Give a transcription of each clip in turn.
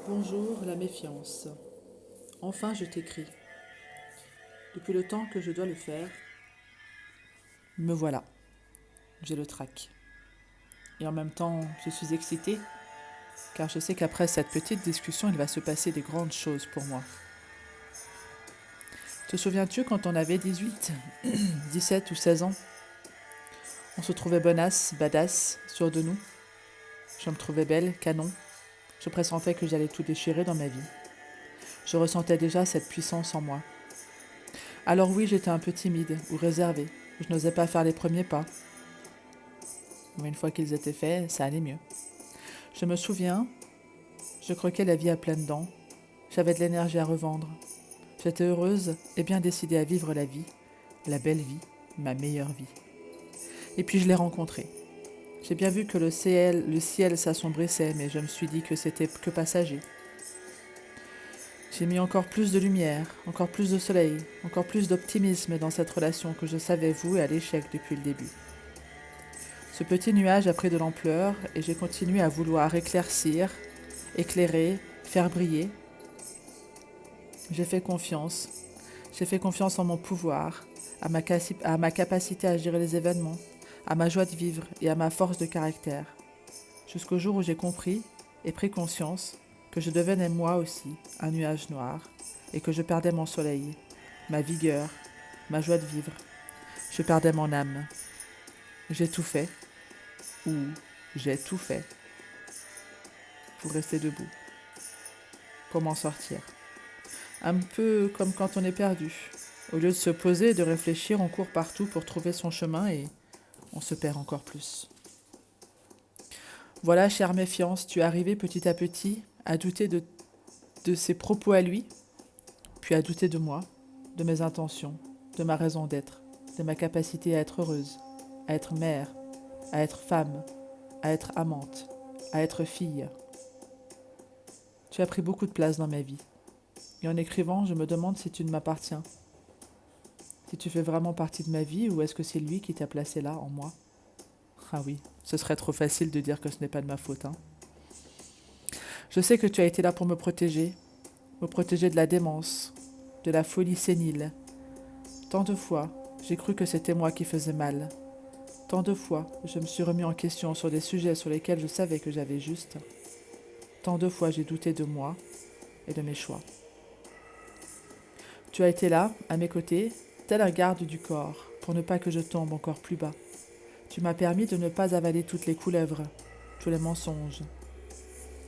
Bonjour, la méfiance. Enfin, je t'écris. Depuis le temps que je dois le faire, me voilà. J'ai le trac. Et en même temps, je suis excitée, car je sais qu'après cette petite discussion, il va se passer des grandes choses pour moi. Te souviens-tu quand on avait 18, 17 ou 16 ans? On se trouvait bonasse, badass, sûre de nous. Je me trouvais belle, canon. Je pressentais que j'allais tout déchirer dans ma vie. Je ressentais déjà cette puissance en moi. Alors oui, j'étais un peu timide ou réservée. Je n'osais pas faire les premiers pas. Mais une fois qu'ils étaient faits, ça allait mieux. Je me souviens, je croquais la vie à pleines dents. J'avais de l'énergie à revendre. J'étais heureuse et bien décidée à vivre la belle vie, ma meilleure vie. Et puis je l'ai rencontré. J'ai bien vu que le ciel s'assombrissait, mais je me suis dit que c'était que passager. J'ai mis encore plus de lumière, encore plus de soleil, encore plus d'optimisme dans cette relation que je savais vouer à l'échec depuis le début. Ce petit nuage a pris de l'ampleur et j'ai continué à vouloir éclaircir, éclairer, faire briller. J'ai fait confiance. J'ai fait confiance en mon pouvoir, à ma capacité à gérer les événements, à ma joie de vivre et à ma force de caractère. Jusqu'au jour où j'ai compris et pris conscience que je devenais moi aussi un nuage noir et que je perdais mon soleil, ma vigueur, ma joie de vivre. Je perdais mon âme. J'ai tout fait, ou j'ai tout fait, pour rester debout, pour m'en sortir. Un peu comme quand on est perdu. Au lieu de se poser et de réfléchir, on court partout pour trouver son chemin et on se perd encore plus. Voilà, chère méfiance, tu es arrivé petit à petit à douter de ses propos à lui, puis à douter de moi, de mes intentions, de ma raison d'être, de ma capacité à être heureuse, à être mère, à être femme, à être amante, à être fille. Tu as pris beaucoup de place dans ma vie. Et en écrivant, je me demande si tu ne m'appartiens, si tu fais vraiment partie de ma vie ou est-ce que c'est lui qui t'a placé là, en moi? Ah oui, ce serait trop facile de dire que ce n'est pas de ma faute, hein. Je sais que tu as été là pour me protéger de la démence, de la folie sénile. Tant de fois, j'ai cru que c'était moi qui faisais mal. Tant de fois, je me suis remis en question sur des sujets sur lesquels je savais que j'avais juste. Tant de fois, j'ai douté de moi et de mes choix. Tu as été là, à mes côtés, tel un garde du corps, pour ne pas que je tombe encore plus bas. Tu m'as permis de ne pas avaler toutes les couleuvres, tous les mensonges.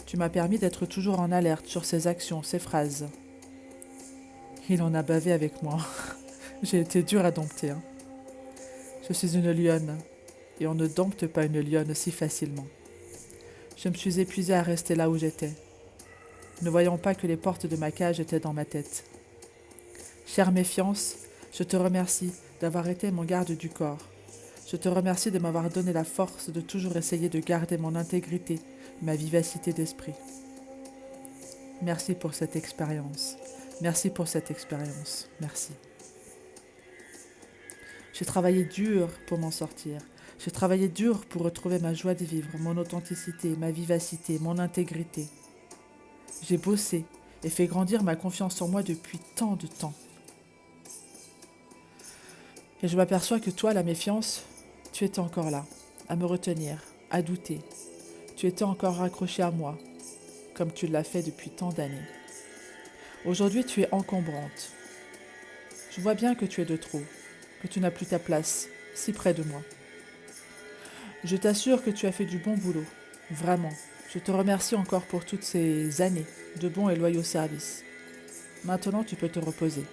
Tu m'as permis d'être toujours en alerte sur ses actions, ses phrases. Il en a bavé avec moi. J'ai été dure à dompter, hein. Je suis une lionne, et on ne dompte pas une lionne si facilement. Je me suis épuisée à rester là où j'étais, ne voyant pas que les portes de ma cage étaient dans ma tête. Chère méfiance, je te remercie d'avoir été mon garde du corps. Je te remercie de m'avoir donné la force de toujours essayer de garder mon intégrité, ma vivacité d'esprit. Merci pour cette expérience. Merci pour cette expérience. Merci. J'ai travaillé dur pour m'en sortir. J'ai travaillé dur pour retrouver ma joie de vivre, mon authenticité, ma vivacité, mon intégrité. J'ai bossé et fait grandir ma confiance en moi depuis tant de temps. Et je m'aperçois que toi, la méfiance, tu étais encore là, à me retenir, à douter. Tu étais encore raccroché à moi, comme tu l'as fait depuis tant d'années. Aujourd'hui, tu es encombrante. Je vois bien que tu es de trop, que tu n'as plus ta place, si près de moi. Je t'assure que tu as fait du bon boulot, vraiment. Je te remercie encore pour toutes ces années de bons et loyaux services. Maintenant, tu peux te reposer,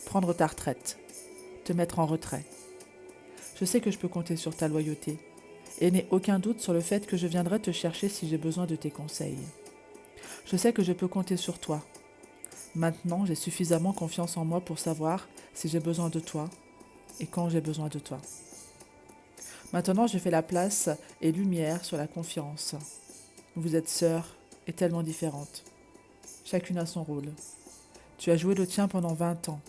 prendre ta retraite, te mettre en retrait. Je sais que je peux compter sur ta loyauté et n'ai aucun doute sur le fait que je viendrai te chercher si j'ai besoin de tes conseils. Je sais que je peux compter sur toi. Maintenant, j'ai suffisamment confiance en moi pour savoir si j'ai besoin de toi et quand j'ai besoin de toi. Maintenant, je fais la place et lumière sur la confiance. Vous êtes sœurs et tellement différentes. Chacune a son rôle. Tu as joué le tien pendant 20 ans.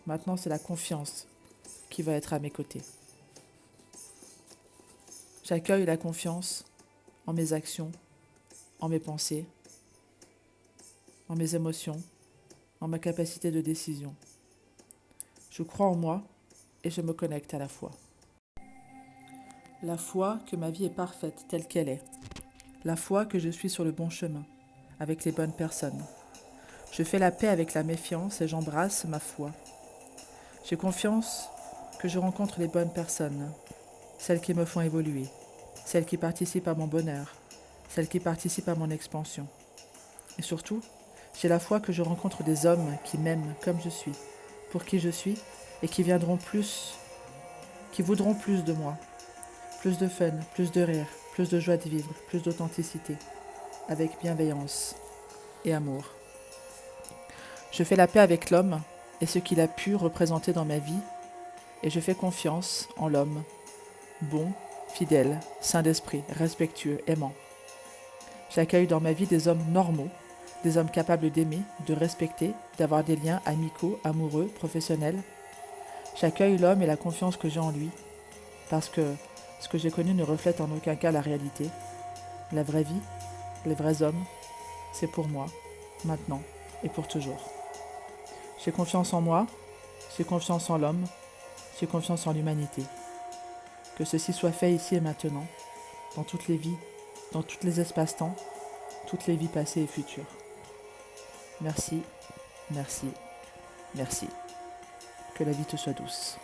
Maintenant, c'est la confiance qui va être à mes côtés. J'accueille la confiance en mes actions, en mes pensées, en mes émotions, en ma capacité de décision. Je crois en moi et je me connecte à la foi. La foi que ma vie est parfaite telle qu'elle est. La foi que je suis sur le bon chemin, avec les bonnes personnes. Je fais la paix avec la méfiance et j'embrasse ma foi. J'ai confiance que je rencontre les bonnes personnes, celles qui me font évoluer, celles qui participent à mon bonheur, celles qui participent à mon expansion. Et surtout, j'ai la foi que je rencontre des hommes qui m'aiment comme je suis, pour qui je suis, et qui voudront plus de moi. Plus de fun, plus de rire, plus de joie de vivre, plus d'authenticité, avec bienveillance et amour. Je fais la paix avec l'homme et ce qu'il a pu représenter dans ma vie, et je fais confiance en l'homme, bon, fidèle, saint d'esprit, respectueux, aimant. J'accueille dans ma vie des hommes normaux, des hommes capables d'aimer, de respecter, d'avoir des liens amicaux, amoureux, professionnels. J'accueille l'homme et la confiance que j'ai en lui, parce que ce que j'ai connu ne reflète en aucun cas la réalité. La vraie vie, les vrais hommes, c'est pour moi, maintenant et pour toujours. J'ai confiance en moi, j'ai confiance en l'homme, j'ai confiance en l'humanité. Que ceci soit fait ici et maintenant, dans toutes les vies, dans tous les espaces-temps, toutes les vies passées et futures. Merci, merci, merci. Que la vie te soit douce.